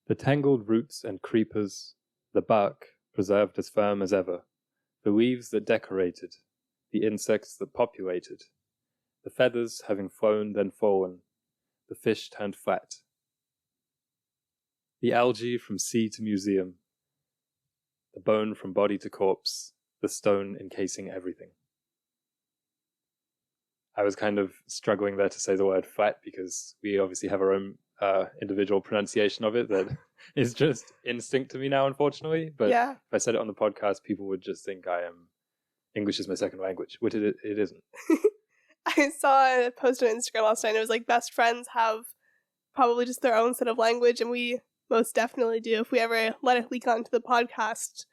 The tangled roots and creepers, the bark preserved as firm as ever, the leaves that decorated, the insects that populated, the feathers having flown then fallen, the fish turned flat. The algae from sea to museum, the bone from body to corpse, the stone encasing everything. I was kind of struggling there to say the word flat because we obviously have our own individual pronunciation of it that is just instinct to me now, unfortunately. But if I said it on the podcast, people would just think English is my second language, which it isn't. I saw a post on Instagram last night and it was like best friends have probably just their own set of language, and we most definitely do. If we ever let it leak onto the podcast,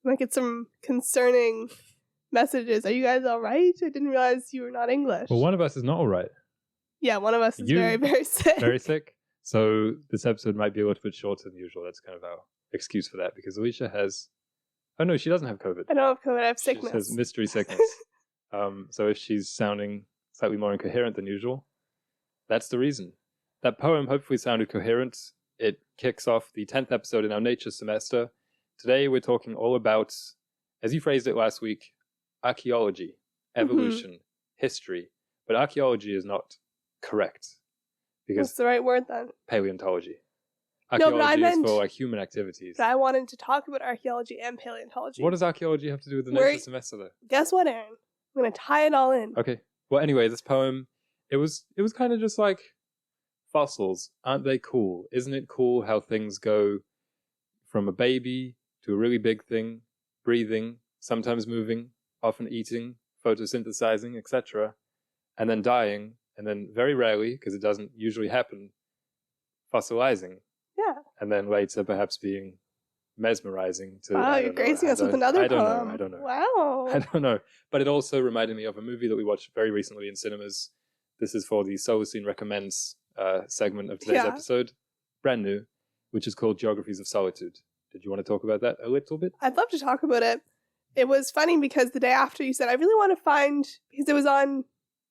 we might get some concerning messages. Are you guys all right? I didn't realize you were not English. Well, one of us is not all right. Yeah, one of us is very, very sick. Very sick. So this episode might be a little bit shorter than usual. That's kind of our excuse for that, because Alicia has... Oh no, she doesn't have COVID. I don't have COVID, I have sickness. She has mystery sickness. So if she's sounding slightly more incoherent than usual, that's the reason. That poem hopefully sounded coherent. It kicks off the 10th episode in our nature semester. Today we're talking all about, as you phrased it last week, archaeology, evolution, history. But archaeology is not correct. Because what's the right word then? Paleontology. Archaeology is for like human activities. But I wanted to talk about archaeology and paleontology. What does archaeology have to do with the nature semester though? Guess what, Aaron? I'm going to tie it all in. Okay. Well, anyway, this poem, it was kind of just like, fossils, aren't they cool? Isn't it cool how things go from a baby to a really big thing, breathing, sometimes moving, often eating, photosynthesizing, etc., and then dying, and then very rarely, because it doesn't usually happen, fossilizing. Yeah. And then later perhaps being mesmerizing to... Wow, you're gracing us with another poem. I don't know. Wow. I don't know. But it also reminded me of a movie that we watched very recently in cinemas. This is for the Solacene Recommends segment of today's episode. Brand new, which is called Geographies of Solitude. Did you want to talk about that a little bit? I'd love to talk about it. It was funny because the day after you said, I really want to find... Because it was on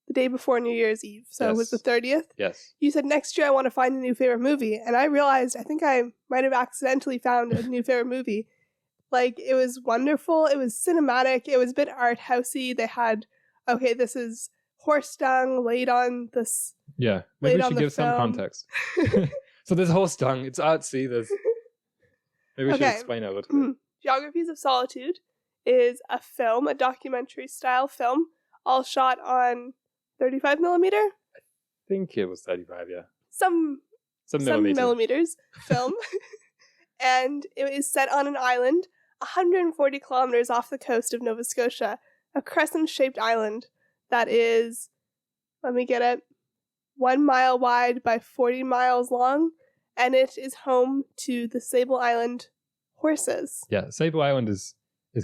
the day before New Year's Eve, so it was the 30th. Yes. You said next year I want to find a new favorite movie, and I realized I think I might have accidentally found a new favorite movie. Like, it was wonderful, it was cinematic, it was a bit art housey. They had, okay, this is horse dung laid on this. Yeah, maybe we should give some context. So there's horse dung, it's artsy, maybe we should explain it a little bit. Geographies of Solitude is a film, a documentary style film, all shot on 35 millimeter? I think it was 35, yeah. Some millimeters film. And it is set on an island 140 kilometers off the coast of Nova Scotia, a crescent-shaped island that is, let me get it, 1 mile wide by 40 miles long, and it is home to the Sable Island horses. Yeah, Sable Island is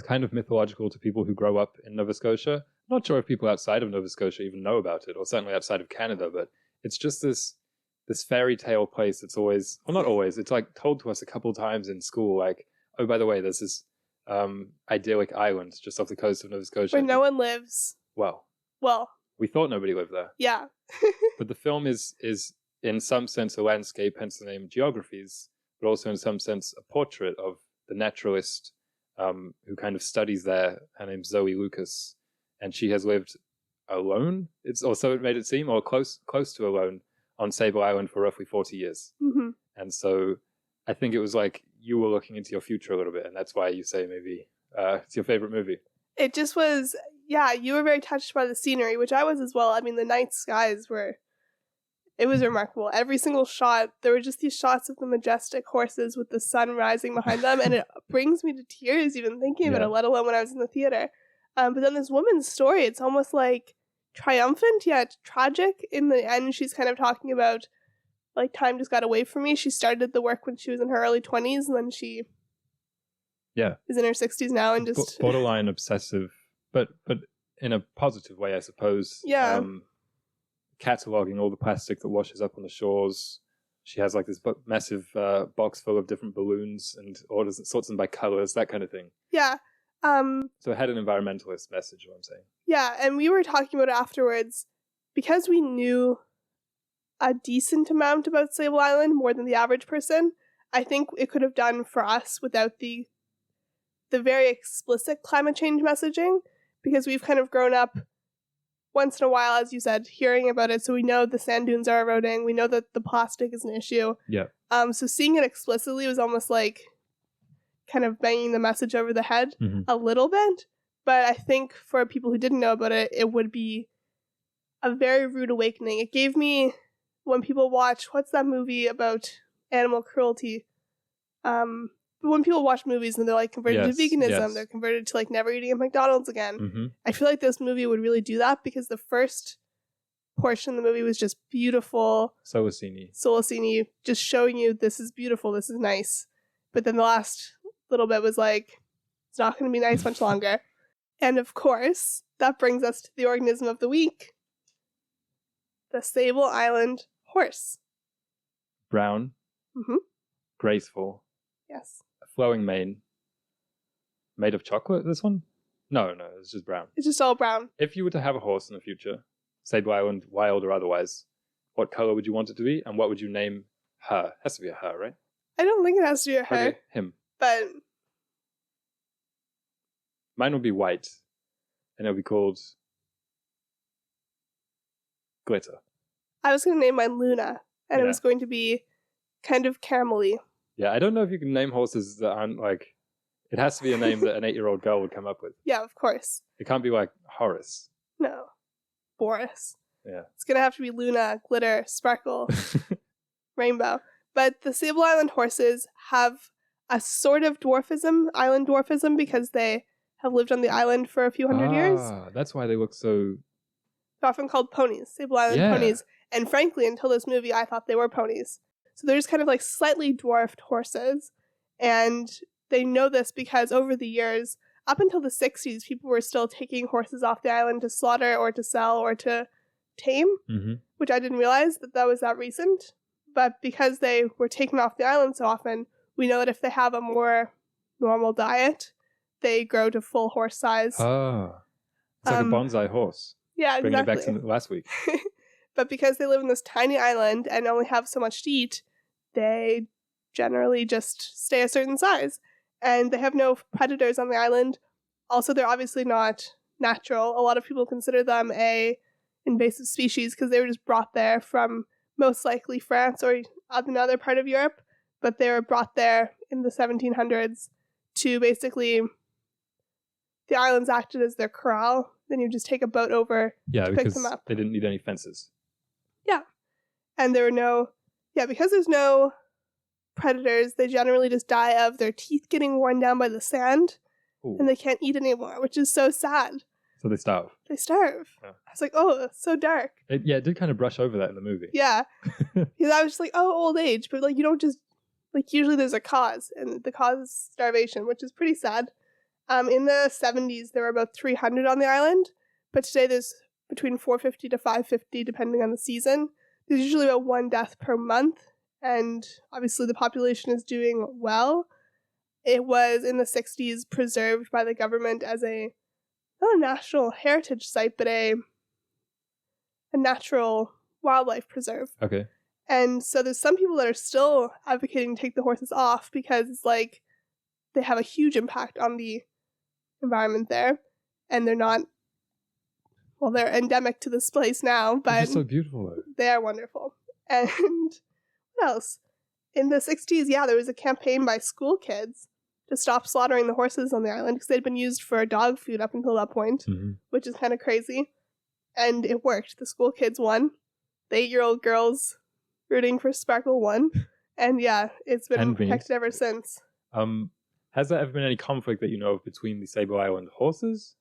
kind of mythological to people who grow up in Nova Scotia. Not sure if people outside of Nova Scotia even know about it, or certainly outside of Canada, but it's just this fairy tale place that's always, well, not always, it's like told to us a couple times in school, like, oh, by the way, there's this idyllic island just off the coast of Nova Scotia. Where no one lives. Well. We thought nobody lived there. Yeah. But the film is in some sense a landscape, hence the name Geographies, but also in some sense a portrait of the naturalist who kind of studies there. Her name's Zoe Lucas. And she has lived alone, or so it made it seem, or close to alone, on Sable Island for roughly 40 years. Mm-hmm. And so I think it was like you were looking into your future a little bit, and that's why you say maybe it's your favorite movie. It just was, yeah, you were very touched by the scenery, which I was as well. I mean, the night skies it was remarkable. Every single shot, there were just these shots of the majestic horses with the sun rising behind them, and it brings me to tears even thinking about it, let alone when I was in the theater. But then this woman's story, it's almost like triumphant yet tragic. In the end, she's kind of talking about, like, time just got away from me. She started the work when she was in her early 20s, and then she is in her 60s now and just... Borderline obsessive, but in a positive way, I suppose. Yeah. Cataloging all the plastic that washes up on the shores. She has, like, this massive box full of different balloons and orders and sorts them by colors, that kind of thing. Yeah. So it had an environmentalist message, what I'm saying. Yeah, and we were talking about it afterwards, because we knew a decent amount about Sable Island, more than the average person. I think it could have done for us without the very explicit climate change messaging, because we've kind of grown up once in a while, as you said, hearing about it. So we know the sand dunes are eroding. We know that the plastic is an issue. Yeah. So seeing it explicitly was almost like kind of banging the message over the head a little bit. But I think for people who didn't know about it, it would be a very rude awakening. It gave me, when people watch, what's that movie about animal cruelty? When people watch movies and they're like converted to veganism, they're converted to like never eating at McDonald's again. I feel like this movie would really do that, because the first portion of the movie was just beautiful. Solacene, just showing you this is beautiful, this is nice. But then the last little bit was like, it's not going to be nice much longer. And of course, that brings us to the organism of the week. The Sable Island horse. Brown. Graceful. Yes. A flowing mane. Made of chocolate, this one? No, it's just brown. It's just all brown. If you were to have a horse in the future, Sable Island, wild or otherwise, what color would you want it to be, and what would you name her? It has to be a her, right? I don't think it has to be a her. Okay, him. But mine would be white, and it would be called Glitter. I was going to name mine Luna, and it was going to be kind of caramelly. Yeah, I don't know if you can name horses that aren't like... It has to be a name that an 8-year-old girl would come up with. Yeah, of course. It can't be like Horace. No. Boris. Yeah. It's going to have to be Luna, Glitter, Sparkle, Rainbow. But the Sable Island horses have a sort of dwarfism, island dwarfism, because they have lived on the island for a few hundred years. That's why they look so... They're often called ponies, Sable Island ponies. And frankly, until this movie, I thought they were ponies. So they're just kind of like slightly dwarfed horses. And they know this because over the years, up until the 60s, people were still taking horses off the island to slaughter or to sell or to tame, which I didn't realize that was that recent. But because they were taken off the island so often, we know that if they have a more normal diet, they grow to full horse size. Oh, it's like a bonsai horse. Yeah, Bringing exactly. it back to last week. But because they live in this tiny island and only have so much to eat, they generally just stay a certain size. And they have no predators on the island. Also, they're obviously not natural. A lot of people consider them a invasive species because they were just brought there from most likely France or another part of Europe. But they were brought there in the 1700s to basically... The islands acted as their corral. Then you just take a boat over to pick them up. They didn't need any fences. Yeah. And there were no... Yeah, because there's no predators, they generally just die of their teeth getting worn down by the sand. Ooh. And they can't eat anymore, which is so sad. So they starve. They starve. Yeah. I was like, oh, it's so dark. It did kind of brush over that in the movie. Yeah. Because I was just like, oh, old age. But like, you don't just... Like, usually there's a cause, and the cause is starvation, which is pretty sad. In the 70s, there were about 300 on the island, but today there's between 450 to 550, depending on the season. There's usually about one death per month, and obviously the population is doing well. It was, in the 60s, preserved by the government as not a national heritage site, but a natural wildlife preserve. Okay. And so there's some people that are still advocating to take the horses off because it's like they have a huge impact on the environment there, and they're not... Well, they're endemic to this place now, but... They're so beautiful, though. They are wonderful. And what else? In the 60s, there was a campaign by school kids to stop slaughtering the horses on the island because they'd been used for dog food up until that point, which is kind of crazy. And it worked. The school kids won. The 8-year-old girls rooting for Sparkle won. And it's been protected ever since. Has there ever been any conflict that you know of between the Sable Island horses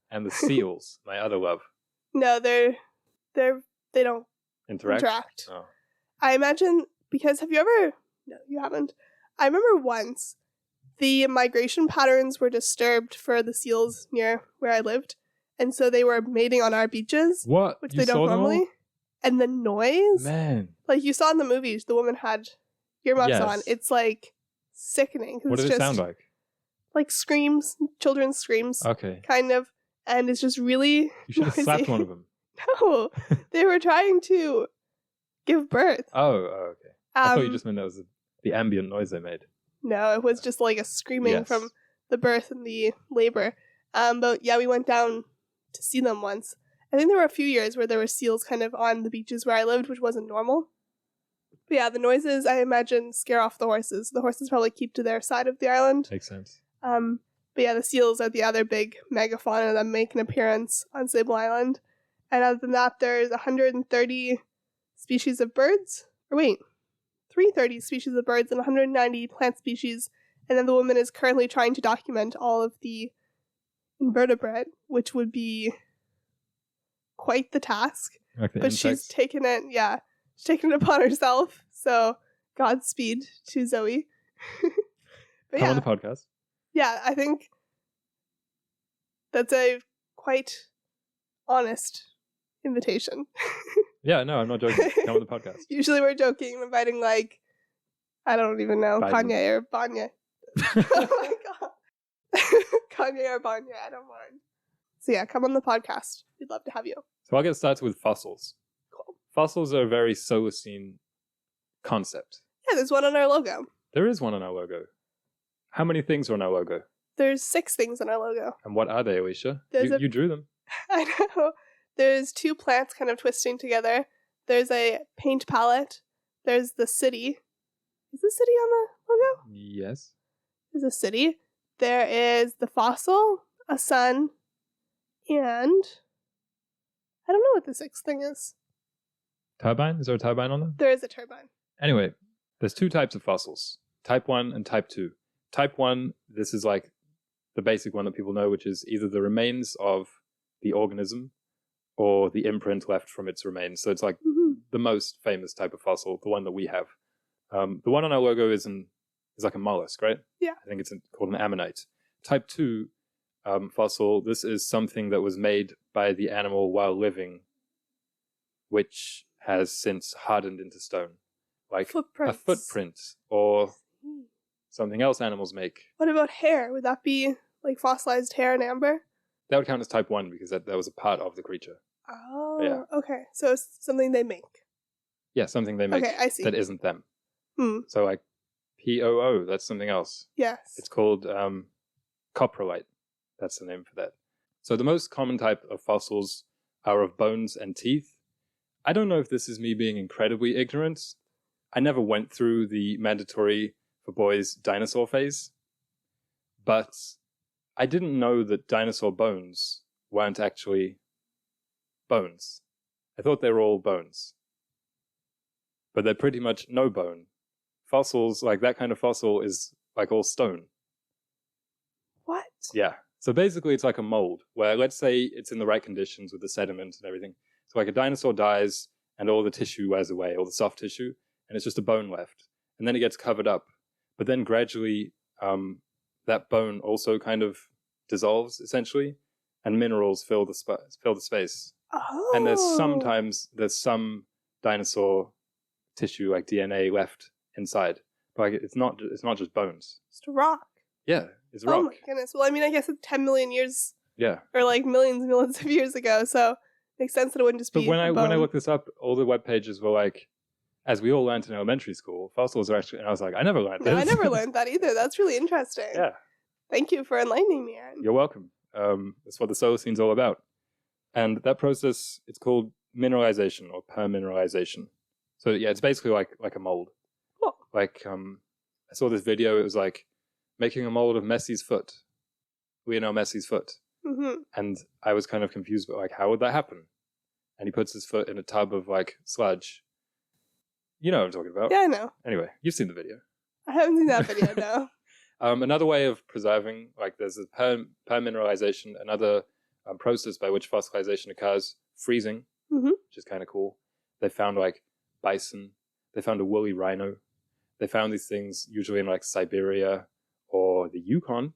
and the seals, my other love? No, they don't interact. Oh. I imagine, because have you ever... No, you haven't. I remember once the migration patterns were disturbed for the seals near where I lived, and so they were mating on our beaches. What? Which they don't normally. And the noise... Man. Like you saw in the movies, the woman had earmuffs on. It's like... sickening. What does it sound like? Like screams, children's screams. Okay. Kind of. And it's just really You should have noisy. slapped one of them. No. They were trying to give birth. Oh, okay. I thought you just meant that was the ambient noise they made. No, it was just like a screaming Yes. from the birth and the labor. But yeah, we went down to see them once. I think there were a few years where there were seals kind of on the beaches where I lived, which wasn't normal. But yeah, the noises, I imagine, scare off the horses. The horses probably keep to their side of the island. Makes sense. But yeah, the seals are the other big megafauna that make an appearance on Sable Island. And other than that, there's 130 species of birds. Or wait, 330 species of birds and 190 plant species. And then the woman is currently trying to document all of the invertebrate, which would be quite the task. Like the But insects. she's taken it upon herself. So Godspeed to Zoe. But Come yeah, on the podcast. yeah, I think that's a quite honest invitation. Yeah, no, I'm not joking. Come on the podcast. Usually we're joking, inviting like, I don't even know, Biden. Kanye or Banya. Oh my god. Kanye or Banya, I don't mind. So yeah, come on the podcast. We'd love to have you. So I'll get started with fossils. Cool. Fossils are a very Solacene concept. Yeah, there's one on our logo. There is one on our logo. How many things are on our logo? There's 6 things on our logo. And what are they, Alicia? There's You drew them. I know. There's 2 plants kind of twisting together. There's a paint palette. There's the city. Is the city on the logo? Yes. There's a city. There is the fossil, a sun, and I don't know what the 6th thing is. Turbine? Is there a turbine on them? There is a turbine. Anyway, there's 2 types of fossils. Type 1 and type 2. Type 1, this is like the basic one that people know, which is either the remains of the organism or the imprint left from its remains. So it's like the most famous type of fossil, the one that we have. The one on our logo is like a mollusk, right? Yeah. I think it's called an ammonite. Type 2 fossil, this is something that was made by the animal while living, which has since hardened into stone. Like Footprints. a footprint or something else animals make. What about hair? Would that be like fossilized hair and amber? That would count as type 1 because that was a part of the creature. Oh, Yeah. okay. So it's something they make. Yeah, something they make Okay, I see. that isn't them. Hmm. So like POO, that's something else. Yes. It's called coprolite. That's the name for that. So the most common type of fossils are of bones and teeth. I don't know if this is me being incredibly ignorant. I never went through the mandatory for boys dinosaur phase, but I didn't know that dinosaur bones weren't actually bones. I thought they were all bones, but they're pretty much no bone. Fossils, like that kind of fossil, is like all stone. What? Yeah. So basically it's like a mold where, let's say it's in the right conditions with the sediment and everything. So like a dinosaur dies and all the tissue wears away, all the soft tissue, and it's just a bone left. And then it gets covered up. But then gradually that bone also kind of dissolves essentially, and minerals fill the space. Oh. And there's some dinosaur tissue like DNA left inside. But like it's not just bones. Just a rock. Yeah, it's a Oh rock. my goodness. Well, I mean, I guess it's 10 million years Yeah. or like millions and millions of years ago, so it makes sense that it wouldn't just But be when a I bone. looked this up, all the web pages were like, as we all learned in elementary school, fossils are actually, and I was like, I never learned this. No, I never learned that either. That's really interesting. Yeah, Thank you for enlightening me, Aaron. you're welcome. That's what the Solacene's all about. And that process, it's called mineralization or permineralization. So yeah, it's basically like a mold. Cool. Like, I saw this video, it was like making a mold of Messi's foot. Lionel Messi's foot. Mm-hmm. And I was kind of confused, but like, how would that happen? And he puts his foot in a tub of like sludge. You know what I'm talking about. Yeah, I know. Anyway, you've seen the video. I haven't seen that video, no. Another way of preserving, like there's a permineralization, another process by which fossilization occurs, freezing, Mm-hmm. which is kind of cool. They found like bison. They found a woolly rhino. They found these things usually in like Siberia or the Yukon.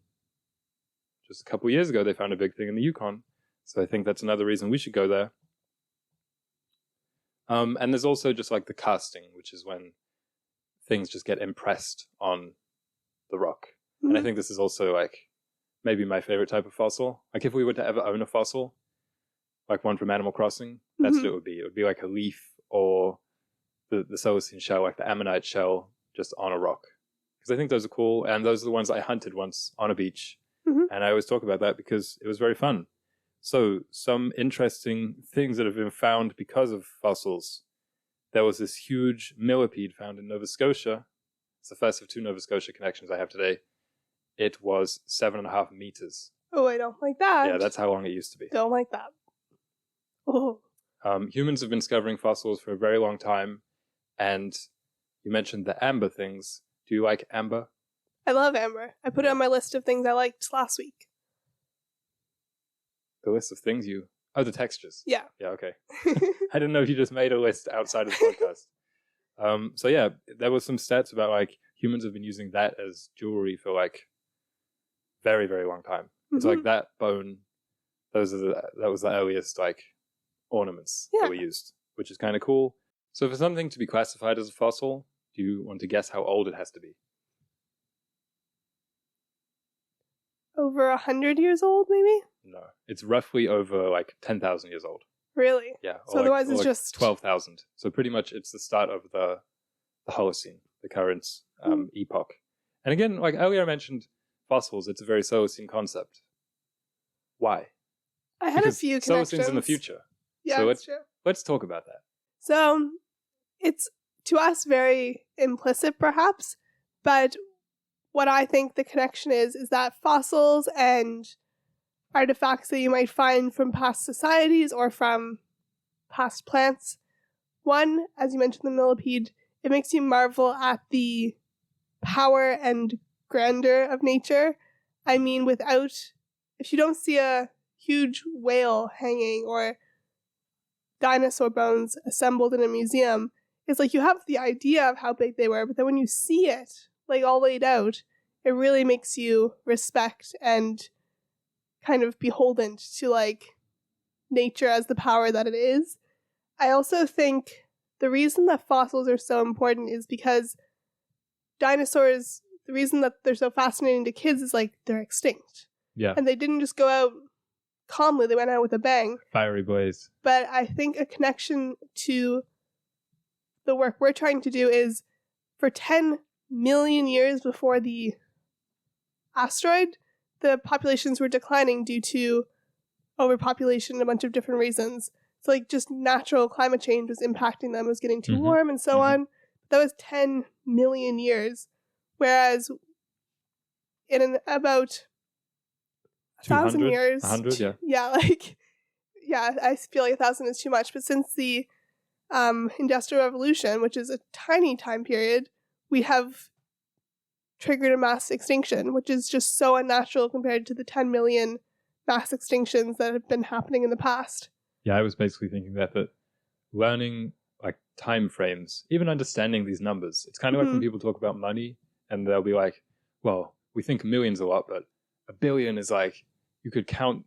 Just a couple years ago, they found a big thing in the Yukon. So I think that's another reason we should go there. And there's also just like the casting, which is when things just get impressed on the rock. Mm-hmm. And I think this is also like maybe my favorite type of fossil. Like if we were to ever own a fossil, like one from Animal Crossing, that's what it would be. It would be like a leaf or the Solacene shell, like the ammonite shell just on a rock. Because I think those are cool, and those are the ones I hunted once on a beach. Mhm. And I always talk about that because it was very fun. So some interesting things that have been found because of fossils. There was this huge millipede found in Nova Scotia. It's the first of 2 Nova Scotia connections I have today. It was 7.5 meters. Oh, I don't like that. Yeah, that's how long it used to be. Don't like that. Oh. Humans have been discovering fossils for a very long time. And you mentioned the amber things. Do you like amber? I love amber. I put it on my list of things I liked last week. The list of things you... Oh, the textures. Yeah. Yeah, okay. I didn't know if you just made a list outside of the podcast. So yeah, there was some stats about like humans have been using that as jewelry for like very, very long time. It's like that bone, that was the earliest like ornaments that were used, which is kind of cool. So for something to be classified as a fossil, do you want to guess how old it has to be? Over 100 years old, maybe? No, it's roughly over like 10,000 years old. Really? Yeah. So otherwise it's just 12,000. So pretty much it's the start of the Holocene, the current epoch. And again, like earlier I mentioned fossils, it's a very Solacene concept. Why? I had because a few connections. Solacene's in the future. Yeah, so that's true. Let's talk about that. So it's, to us, very implicit perhaps, but what I think the connection is that fossils and artifacts that you might find from past societies or from past plants, one, as you mentioned, the millipede, it makes you marvel at the power and grandeur of nature. I mean, if you don't see a huge whale hanging or dinosaur bones assembled in a museum, it's like you have the idea of how big they were, but then when you see it, like all laid out, it really makes you respect and kind of beholden to like nature as the power that it is. I also think the reason that fossils are so important is because dinosaurs, the reason that they're so fascinating to kids is like they're extinct. Yeah. And they didn't just go out calmly, they went out with a bang. Fiery blaze. But I think a connection to the work we're trying to do is for 10 million years before the asteroid, the populations were declining due to overpopulation and a bunch of different reasons. So like just natural climate change was impacting them, it was getting too warm and so on. That was 10 million years. Whereas in about 1,000 years, 100, yeah. Yeah, I feel like 1,000 is too much. But since the Industrial Revolution, which is a tiny time period, we have triggered a mass extinction, which is just so unnatural compared to the 10 million mass extinctions that have been happening in the past. Yeah, I was basically thinking that learning like time frames, even understanding these numbers, it's kind of like when people talk about money and they'll be like, well, we think millions a lot, but a billion is like, you could count,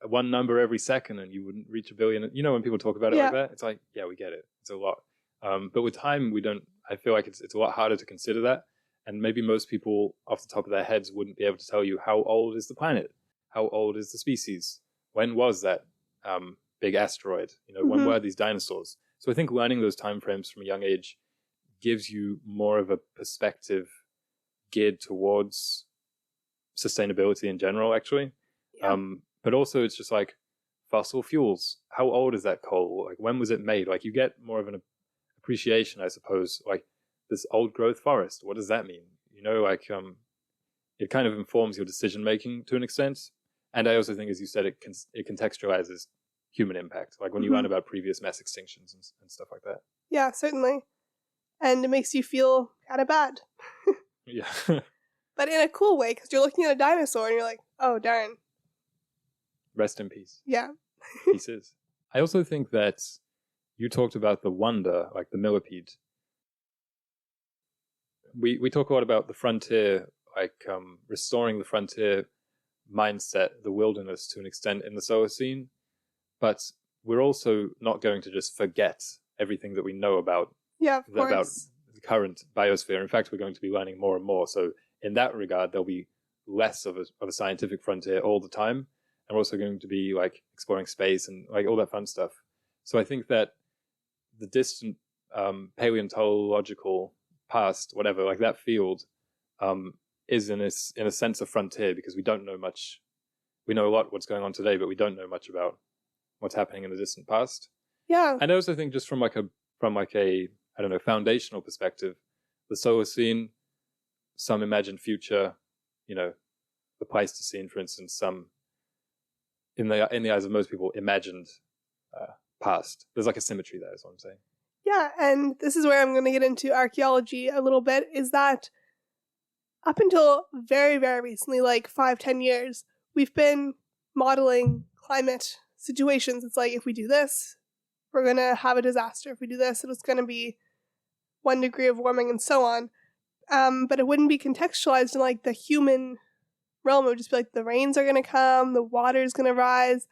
one number every second and you wouldn't reach a billion. When people talk about it like that, it's like, yeah, we get it. It's a lot. But with time, I feel like it's a lot harder to consider that. And maybe most people off the top of their heads wouldn't be able to tell you how old is the planet? How old is the species? When was that big asteroid? When were these dinosaurs? So I think learning those time frames from a young age gives you more of a perspective geared towards sustainability in general, actually. Yeah. But also it's just like fossil fuels. How old is that coal? Like when was it made? Like you get more of an appreciation, I suppose. Like this old growth forest, what does that mean? It kind of informs your decision making to an extent. And I also think, as you said, it contextualizes human impact. Like when you learn about previous mass extinctions and stuff like that. Yeah, certainly. And it makes you feel kind of bad. Yeah. But in a cool way, because you're looking at a dinosaur and you're like, oh, darn. Rest in peace. Yeah. Pieces. I also think that you talked about the wonder, like the millipede. We talk a lot about the frontier, like restoring the frontier mindset, the wilderness to an extent in the Solacene. But we're also not going to just forget everything that we know about, about the current biosphere. In fact, we're going to be learning more and more. So in that regard, there'll be less of a scientific frontier all the time. And we're also going to be like exploring space and like all that fun stuff. So I think that the distant paleontological past, whatever, like that field is in a sense a frontier, because we don't know much. We know a lot what's going on today, but we don't know much about what's happening in the distant past. Yeah. And I also think just from like a I don't know, foundational perspective, the Solacene, some imagined future, you know, the Pleistocene, for instance, some in the eyes of most people imagined past. There's like a symmetry there, is what I'm saying. Yeah, and this is where I'm going to get into archaeology a little bit, is that up until very, very recently, like 5-10 years, we've been modeling climate situations. It's like, if we do this, we're going to have a disaster. If we do this, it's going to be 1 degree of warming and so on. But it wouldn't be contextualized in like the human realm. It would just be like the rains are going to come, the water's going to rise.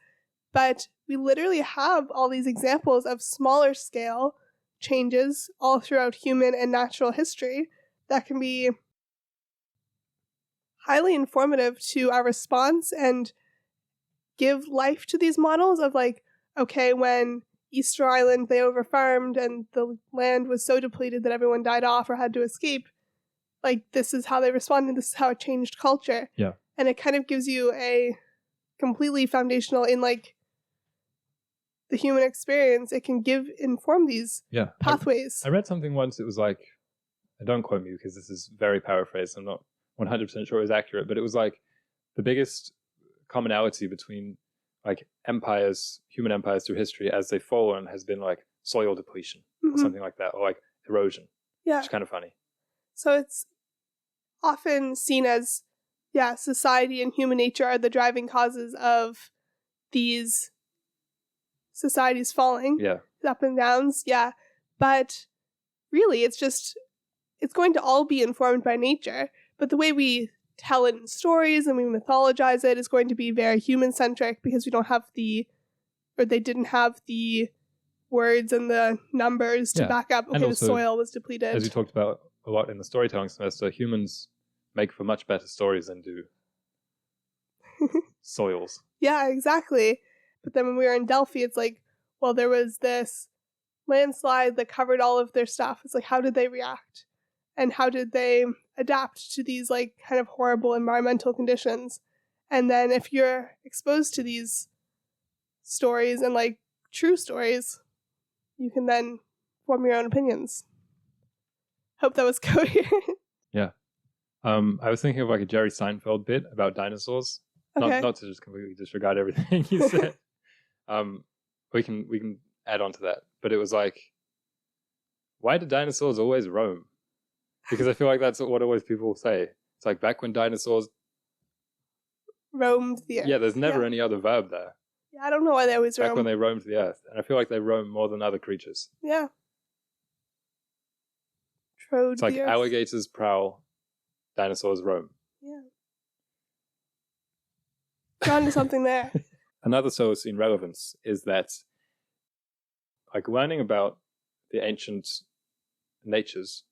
But we literally have all these examples of smaller scale changes all throughout human and natural history that can be highly informative to our response and give life to these models of like, okay, when Easter Island, they overfarmed and the land was so depleted that everyone died off or had to escape. Like, this is how they responded. This is how it changed culture. Yeah. And it kind of gives you a completely foundational in like the human experience. It can inform these pathways. I read something once. It was like, don't quote me because this is very paraphrased. I'm not 100% sure it was accurate, but it was like the biggest commonality between like empires, human empires through history as they've fallen has been like soil depletion or something like that, or like erosion. Yeah. Which is kind of funny. So it's often seen as, society and human nature are the driving causes of these societies falling. Yeah. Up and downs. Yeah. But really, it's going to all be informed by nature. But the way we tell it in stories and we mythologize it is going to be very human-centric because we don't have they didn't have the words and the numbers to back up, okay, also, the soil was depleted. As we talked about a lot in the storytelling semester, humans make for much better stories than do soils. Yeah, exactly. But then when we were in Delphi, it's like, well, there was this landslide that covered all of their stuff. It's like, how did they react? And how did they adapt to these like kind of horrible environmental conditions? And then if you're exposed to these stories and like true stories, you can then form your own opinions. Hope that was coherent. Yeah. I was thinking of like a Jerry Seinfeld bit about dinosaurs. Okay. Not to just completely disregard everything you said. We can add on to that. But it was like, why do dinosaurs always roam? Because I feel like that's what always people say. It's like back when dinosaurs roamed the earth. Yeah, there's never any other verb there. Yeah, I don't know why they always roam. Back when they roamed the earth. And I feel like they roam more than other creatures. Yeah. It's like alligators prowl, dinosaurs roam. Yeah. Gone to something there. Another Solacene relevance is that like learning about the ancient natures,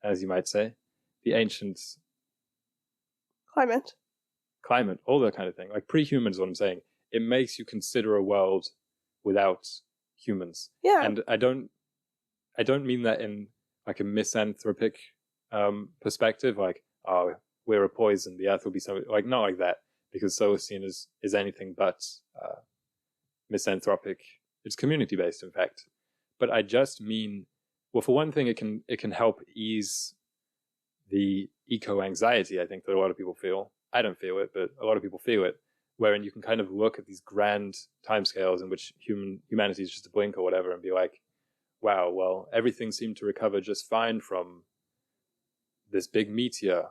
as you might say, the ancient climate, all that kind of thing. Like pre-human is what I'm saying. It makes you consider a world without humans. Yeah. And I don't mean that in like a misanthropic perspective, like, oh, we're a poison, the earth will be so, like, not like that, because Solacene is anything but misanthropic. It's community-based, in fact. But I just mean, well, for one thing, it can help ease the eco-anxiety, I think, that a lot of people feel. I don't feel it, but a lot of people feel it, wherein you can kind of look at these grand timescales in which humanity is just a blink or whatever and be like, wow, well, everything seemed to recover just fine from this big meteor,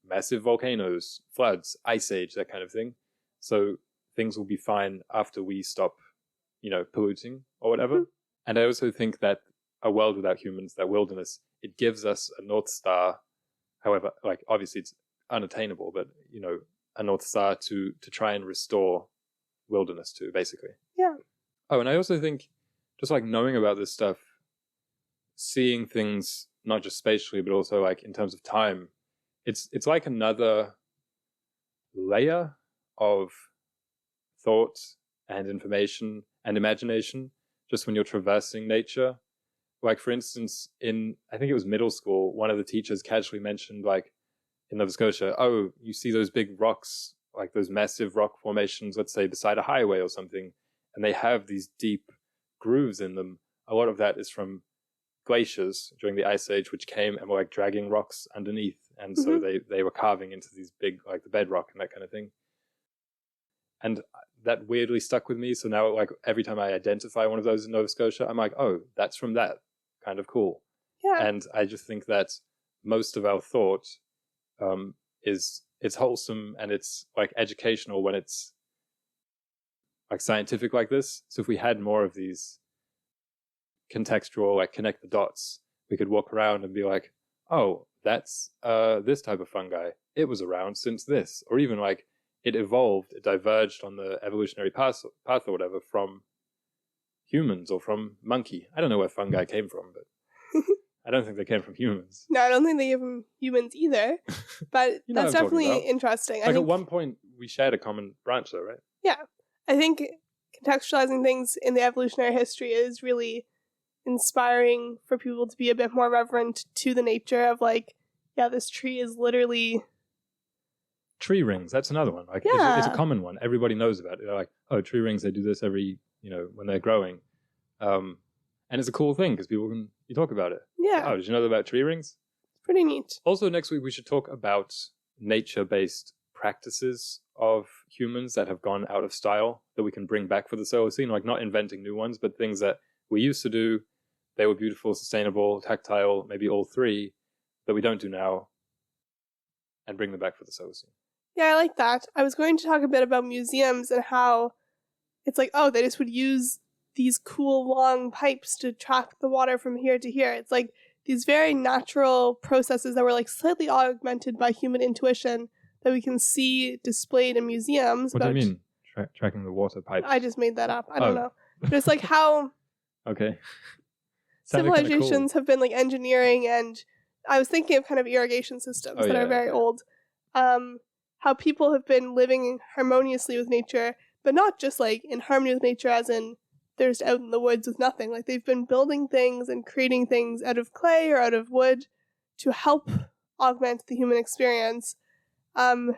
massive volcanoes, floods, ice age, that kind of thing. So things will be fine after we stop, polluting or whatever. Mm-hmm. And I also think that a world without humans, that wilderness, it gives us a North Star. However, like, obviously it's unattainable, but, a North Star to try and restore wilderness to, basically. Yeah. Oh, and I also think just like knowing about this stuff, seeing things not just spatially, but also like in terms of time, it's like another layer of thought and information and imagination just when you're traversing nature, Like, for instance, I think it was middle school, one of the teachers casually mentioned, like, in Nova Scotia, oh, you see those big rocks, like those massive rock formations, let's say beside a highway or something, and they have these deep grooves in them. A lot of that is from glaciers during the Ice Age, which came and were like dragging rocks underneath. And so they were carving into these big, like the bedrock and that kind of thing. And that weirdly stuck with me. So now, like, every time I identify one of those in Nova Scotia, I'm like, oh, that's from that. Kind of cool. Yeah. And I just think that most of our thought it's wholesome and it's like educational when it's like scientific like this. So if we had more of these contextual, like connect the dots, we could walk around and be like, oh, that's this type of fungi. It was around since this, or even like it evolved, it diverged on the evolutionary path or whatever from humans or from monkey. I don't know where fungi came from, but I don't think they came from humans. No, I don't think they came from humans either. But You know that's what I'm talking definitely about. interesting. Like at one point, we shared a common branch, though, right? Yeah. I think contextualizing things in the evolutionary history is really inspiring for people to be a bit more reverent to the nature of, like, yeah, this tree is literally... Tree rings, that's another one. Like, Yeah. it's a common one. Everybody knows about it. They're like, oh, tree rings, they do this every, when they're growing. And it's a cool thing because you talk about it. Yeah. Oh, did you know about tree rings? It's pretty neat. Also, next week we should talk about nature-based practices of humans that have gone out of style that we can bring back for the Solacene, like not inventing new ones, but things that we used to do. They were beautiful, sustainable, tactile, maybe all three, that we don't do now, and bring them back for the Solacene. Yeah, I like that. I was going to talk a bit about museums and how it's like, oh, they just would use these cool long pipes to track the water from here to here. It's like these very natural processes that were like slightly augmented by human intuition that we can see displayed in museums. What do you mean, tracking the water pipes? I just made that up. I don't know. But it's like how okay. civilizations have been like engineering, and I was thinking of kind of irrigation systems that are very old. How people have been living harmoniously with nature, but not just like in harmony with nature as in they're just out in the woods with nothing. Like they've been building things and creating things out of clay or out of wood to help augment the human experience. And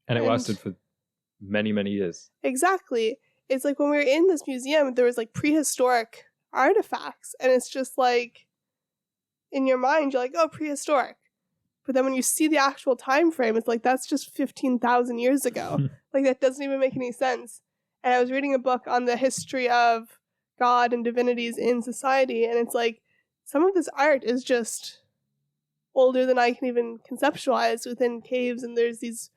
it lasted for many, many years. Exactly. It's like when we were in this museum, there was like prehistoric artifacts, and it's just like in your mind, you're like, oh, prehistoric. But then when you see the actual time frame, it's like, that's just 15,000 years ago. Like, that doesn't even make any sense. And I was reading a book on the history of God and divinities in society, and it's like, some of this art is just older than I can even conceptualize within caves, and there's these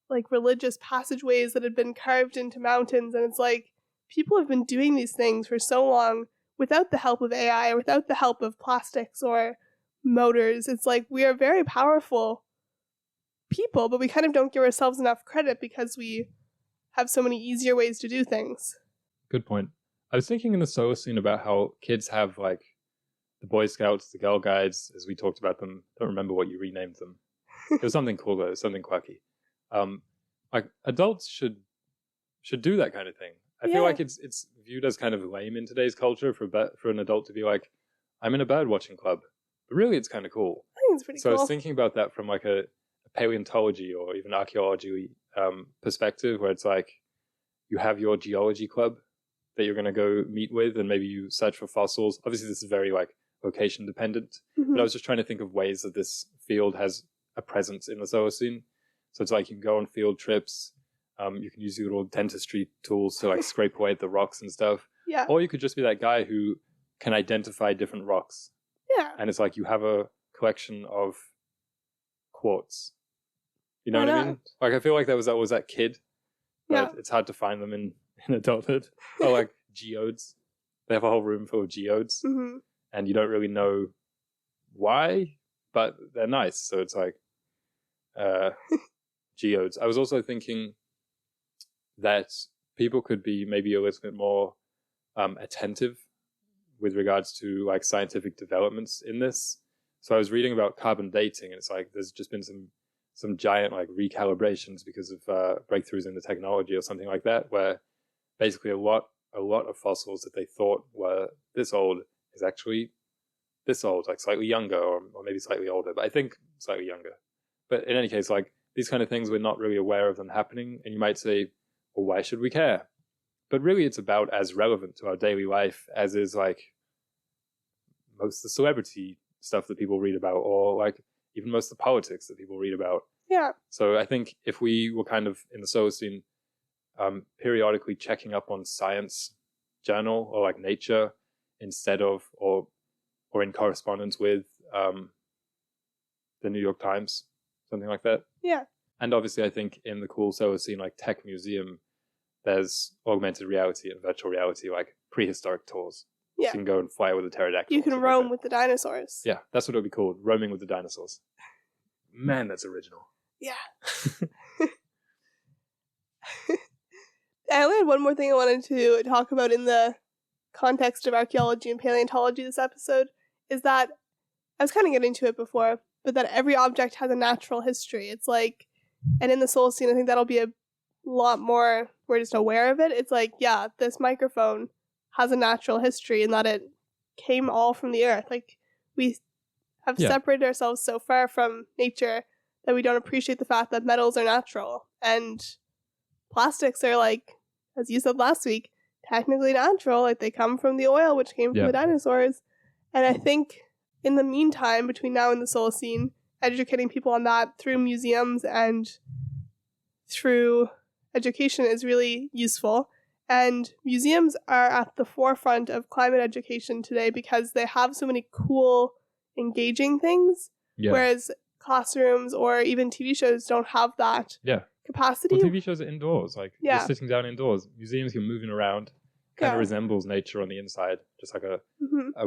like religious passageways that had been carved into mountains, and it's like, people have been doing these things for so long without the help of AI or without the help of plastics or motors. It's like we are very powerful people, but we kind of don't give ourselves enough credit because we have so many easier ways to do things. Good point. I was thinking in the Solacene about how kids have like the Boy Scouts, the Girl Guides, as we talked about them. I don't remember what you renamed them. It was something cool though, something quirky. Like adults should do that kind of thing. I feel like it's viewed as kind of lame in today's culture for an adult to be like, I'm in a bird watching club. But really, it's kind of cool. I think it's pretty cool. So I was thinking about that from like a paleontology or even archaeology perspective, where it's like you have your geology club that you're going to go meet with, and maybe you search for fossils. Obviously, this is very like location dependent, but I was just trying to think of ways that this field has a presence in the Solacene. So it's like you can go on field trips. You can use your little dentistry tools to like scrape away at the rocks and stuff. Yeah. Or you could just be that guy who can identify different rocks. Yeah. And it's like you have a collection of quartz. You know what I mean? Like I feel like that was that kid, but it's hard to find them in adulthood. Or like geodes. They have a whole room full of geodes. Mm-hmm. And you don't really know why, but they're nice. So it's like geodes. I was also thinking that people could be maybe a little bit more attentive with regards to like scientific developments in this. So I was reading about carbon dating, and it's like there's just been some giant like recalibrations because of breakthroughs in the technology or something like that, where basically a lot of fossils that they thought were this old is actually this old, like slightly younger, or maybe slightly older, but I think slightly younger. But in any case, like these kind of things, we're not really aware of them happening. And you might say, well, why should we care? But really, it's about as relevant to our daily life as is like most of the celebrity stuff that people read about, or like even most of the politics that people read about. Yeah. So I think if we were kind of in the Solacene, periodically checking up on science journal or like Nature instead of, or in correspondence with the New York Times, something like that. Yeah. And obviously I think in the cool Solacene like tech museum, there's augmented reality and virtual reality, like prehistoric tours. Yeah. So you can go and fly with a pterodactyl. You can roam with the dinosaurs. Yeah, that's what it would be called, roaming with the dinosaurs. Man, that's original. Yeah. I only had one more thing I wanted to talk about in the context of archaeology and paleontology this episode, is that, I was kind of getting to it before, but that every object has a natural history. It's like, and in the Solacene, I think that'll be a lot more, we're just aware of it. It's like, yeah, this microphone has a natural history in that it came all from the earth. Like, we have separated ourselves so far from nature that we don't appreciate the fact that metals are natural. And plastics are, like, as you said last week, technically natural. Like, they come from the oil, which came from the dinosaurs. And I think in the meantime, between now and the Solacene, educating people on that through museums and through education is really useful. And museums are at the forefront of climate education today because they have so many cool, engaging things, whereas classrooms or even TV shows don't have that capacity. Well, TV shows are indoors, like you're sitting down indoors. Museums, you're moving around. Kind of resembles nature on the inside, just like a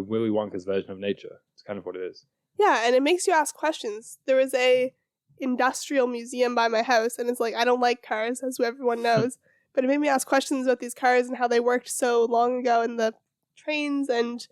Willy Wonka's version of nature. It's kind of what it is. Yeah, and it makes you ask questions. There was a industrial museum by my house, and it's like, I don't like cars, as everyone knows, but it made me ask questions about these cars and how they worked so long ago in the trains, and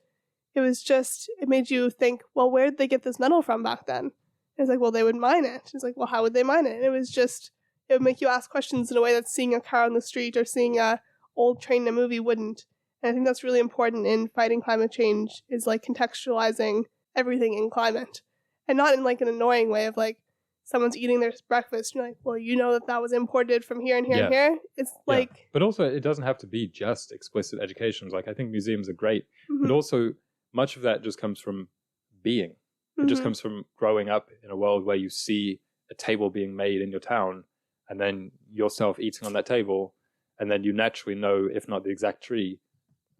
it was just, it made you think, well, where did they get this metal from back then? And it's like, well, they would mine it. It's like, well, how would they mine it? And it was just, it would make you ask questions in a way that seeing a car on the street or seeing a old train in a movie wouldn't. And I think that's really important in fighting climate change, is like contextualizing everything in climate. And not in like an annoying way of like, someone's eating their breakfast, and you're like, well, you know that was imported from here and here and here. It's like... But also, it doesn't have to be just explicit education. Like, I think museums are great, but also much of that just comes from being. It just comes from growing up in a world where you see a table being made in your town, and then yourself eating on that table, and then you naturally know, if not the exact tree,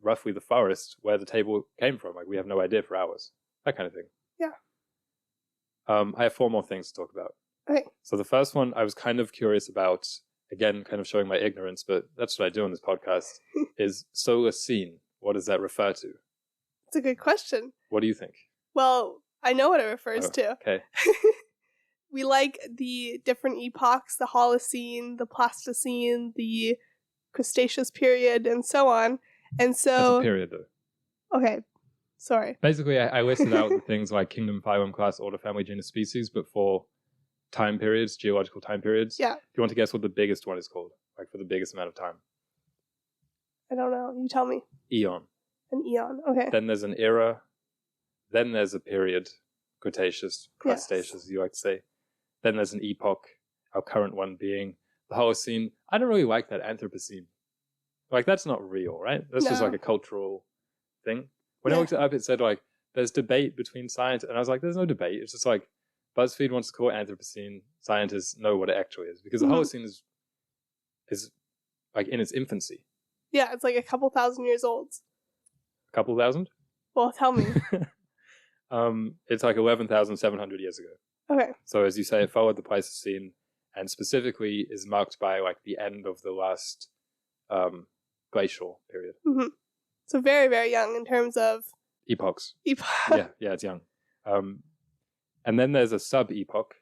roughly the forest where the table came from. Like, we have no idea for hours. That kind of thing. Yeah. I have 4 more things to talk about. Okay. So the first one I was kind of curious about, again, kind of showing my ignorance, but that's what I do on this podcast, is Solacene. What does that refer to? It's a good question. What do you think? Well, I know what it refers to. Okay. We like the different epochs, the Holocene, the Pleistocene, the Cretaceous period, and so on. And so... That's a period, though. Okay. Sorry. Basically, I listed out the things like kingdom, phylum, class, order, family, genus, species, but for time periods, geological time periods. Yeah. Do you want to guess what the biggest one is called? Like, for the biggest amount of time? I don't know. You tell me. Eon. An eon. Okay. Then there's an era. Then there's a period. Cretaceous, Cretaceous, as you like to say. Then there's an epoch, our current one being the Holocene. I don't really like that Anthropocene. Like, that's not real, right? That's just like a cultural thing. When I looked it up, it said, like, there's debate between science, and I was like, there's no debate. It's just like, BuzzFeed wants to call it Anthropocene. Scientists know what it actually is. Because the Holocene is, like, in its infancy. Yeah, it's like a couple thousand years old. A couple thousand? Well, tell me. It's like 11,700 years ago. Okay. So, as you say, it followed the Pleistocene, and specifically is marked by, like, the end of the last glacial period. So very, very young in terms of... Epochs. Yeah, it's young. And then there's a sub-epoch,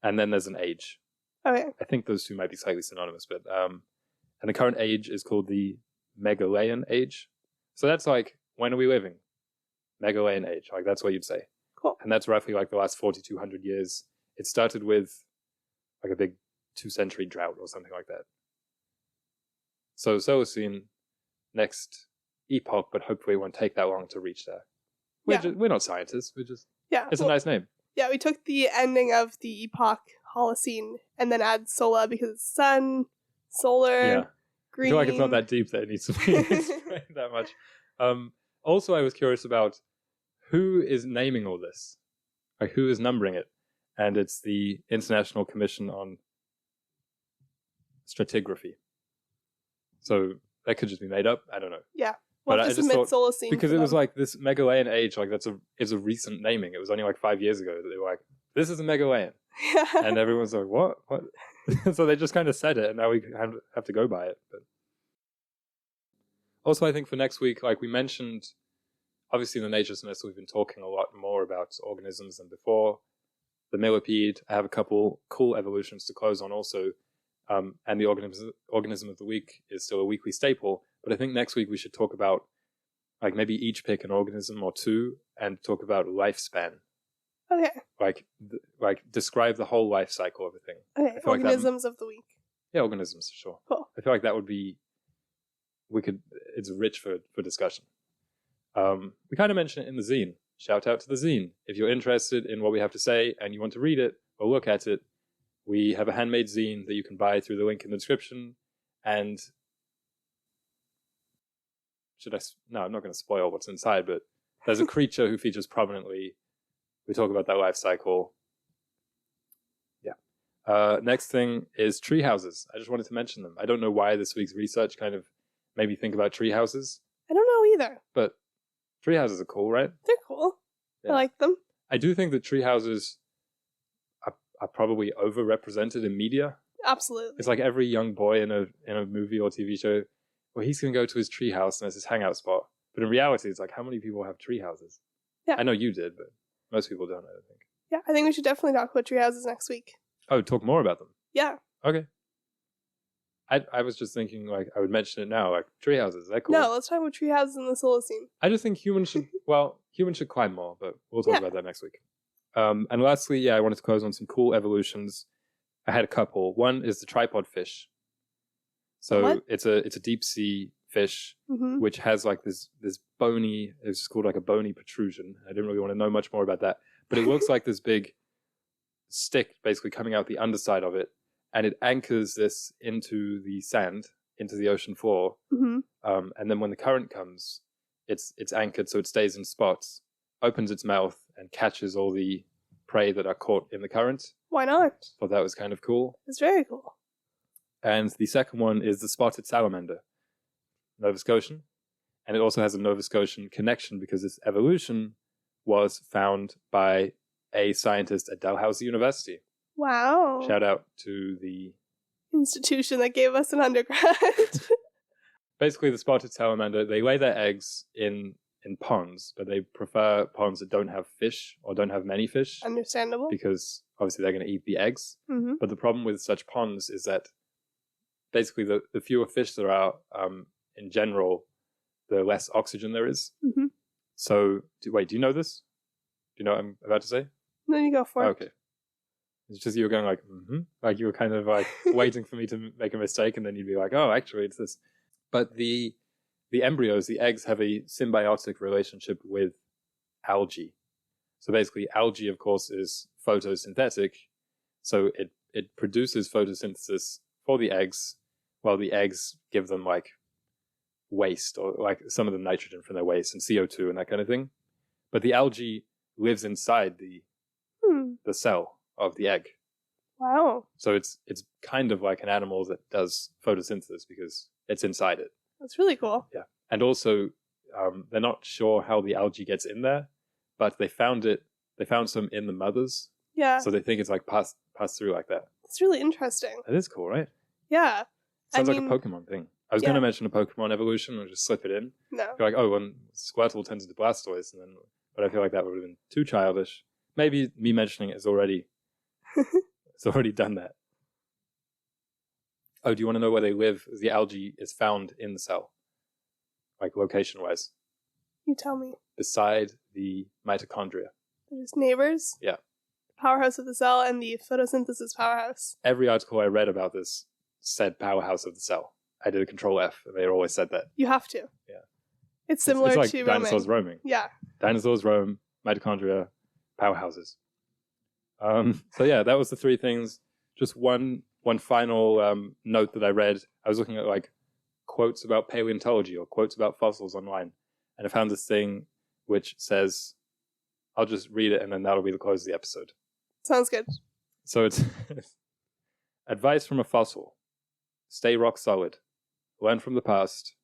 and then there's an age. Okay. I think those two might be slightly synonymous, but... and the current age is called the Megalaean age. So that's like, when are we living? Megalaean age, like that's what you'd say. Cool. And that's roughly like the last 4,200 years. It started with like a big 2-century drought or something like that. So Solacene, next epoch, but hopefully it won't take that long to reach there. We're not scientists. It's a nice name. Yeah, we took the ending of the epoch Holocene and then add sola because it's sun, solar, green. I feel like it's not that deep that it needs to be explained that much. Also, I was curious about who is naming all this, like who is numbering it, and it's the International Commission on Stratigraphy. So that could just be made up. I don't know. Yeah. Well, just submit Solacene because it was like this Megalayan age, like it's a recent naming. It was only like 5 years ago that they were like, this is a Megalayan. And everyone's like, what? So they just kind of said it, and now we have to go by it. But also, I think for next week, like we mentioned, obviously in the nature semester, we've been talking a lot more about organisms than before. The millipede, I have a couple cool evolutions to close on also. And the organism of the week is still a weekly staple. But I think next week we should talk about, like maybe each pick an organism or two and talk about lifespan. Okay. Like describe the whole life cycle of a thing. Okay, organisms of the week. Yeah, organisms, sure. Cool. I feel like that would be, it's rich for discussion. We kind of mentioned it in the zine. Shout out to the zine. If you're interested in what we have to say and you want to read it or look at it, we have a handmade zine that you can buy through the link in the description. And no, I'm not going to spoil what's inside, but there's a creature who features prominently. We talk about that life cycle. Yeah. Next thing is tree houses. I just wanted to mention them. I don't know why this week's research kind of made me think about tree houses. I don't know either. But tree houses are cool, right? They're cool. Yeah. I like them. I do think that tree houses are probably overrepresented in media. Absolutely. It's like every young boy in a movie or TV show, well, he's going to go to his tree house and it's his hangout spot. But in reality, it's like, how many people have tree houses? Yeah. I know you did, but most people don't, I don't think. Yeah, I think we should definitely talk about tree houses next week. Oh, talk more about them? Yeah. Okay. I was just thinking, like, I would mention it now, like, tree houses, they're cool. No, let's talk about tree houses in the Solacene. I just think humans should climb more, but we'll talk about that next week. And lastly, I wanted to close on some cool evolutions. I had a couple. One is the tripod fish. So it's a deep sea fish, which has like this bony, it's just called like a bony protrusion. I didn't really want to know much more about that, but it looks like this big stick basically coming out the underside of it, and it anchors this into the sand, into the ocean floor. And then when the current comes, it's anchored so it stays in spots, opens its mouth and catches all the prey that are caught in the current. Why not? Thought that was kind of cool. It's very cool. And the second one is the spotted salamander, Nova Scotian. And it also has a Nova Scotian connection because its evolution was found by a scientist at Dalhousie University. Wow. Shout out to the institution that gave us an undergrad. Basically, the spotted salamander, they lay their eggs in ponds, but they prefer ponds that don't have fish or don't have many fish. Understandable. Because obviously they're going to eat the eggs. But the problem with such ponds is that basically the fewer fish there are, in general, the less oxygen there is. So, do you know this? Do you know what I'm about to say? No, you go for it. Okay. It's just you were going like, like you were kind of like waiting for me to make a mistake, and then you'd be like, oh, actually, it's this. But the embryos, the eggs, have a symbiotic relationship with algae. So basically, algae, of course, is photosynthetic. So it produces photosynthesis for the eggs, while the eggs give them like waste, or like some of the nitrogen from their waste and CO2 and that kind of thing. But the algae lives inside the cell of the egg. Wow. So it's kind of like an animal that does photosynthesis because it's inside it. That's really cool. Yeah. And also, they're not sure how the algae gets in there, but they found some in the mothers. Yeah. So they think it's like passed through like that. It's really interesting. That is cool, right? Yeah. Sounds like a Pokemon thing. I was going to mention a Pokemon evolution and just slip it in. No. You're like, oh, when Squirtle turns into Blastoise, but I feel like that would have been too childish. Maybe me mentioning it is already, it's already done that. Oh, do you want to know where they live? The algae is found in the cell, like location-wise. You tell me. Beside the mitochondria. They're just neighbors? Yeah. The powerhouse of the cell and the photosynthesis powerhouse. Every article I read about this said powerhouse of the cell. I did a Control F, and they always said that. You have to. Yeah. It's similar it's like to dinosaurs roaming. roaming. Yeah. Dinosaurs roam, mitochondria, powerhouses. So yeah, that was the three things. Just one final note that I read. I was looking at like quotes about paleontology or quotes about fossils online, and I found this thing which says, I'll just read it and then that'll be the close of the episode. Sounds good. So it's advice from a fossil. Stay rock solid. Learn from the past.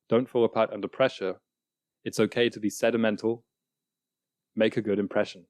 Don't fall apart under pressure. It's okay to be sedimental. Make a good impression.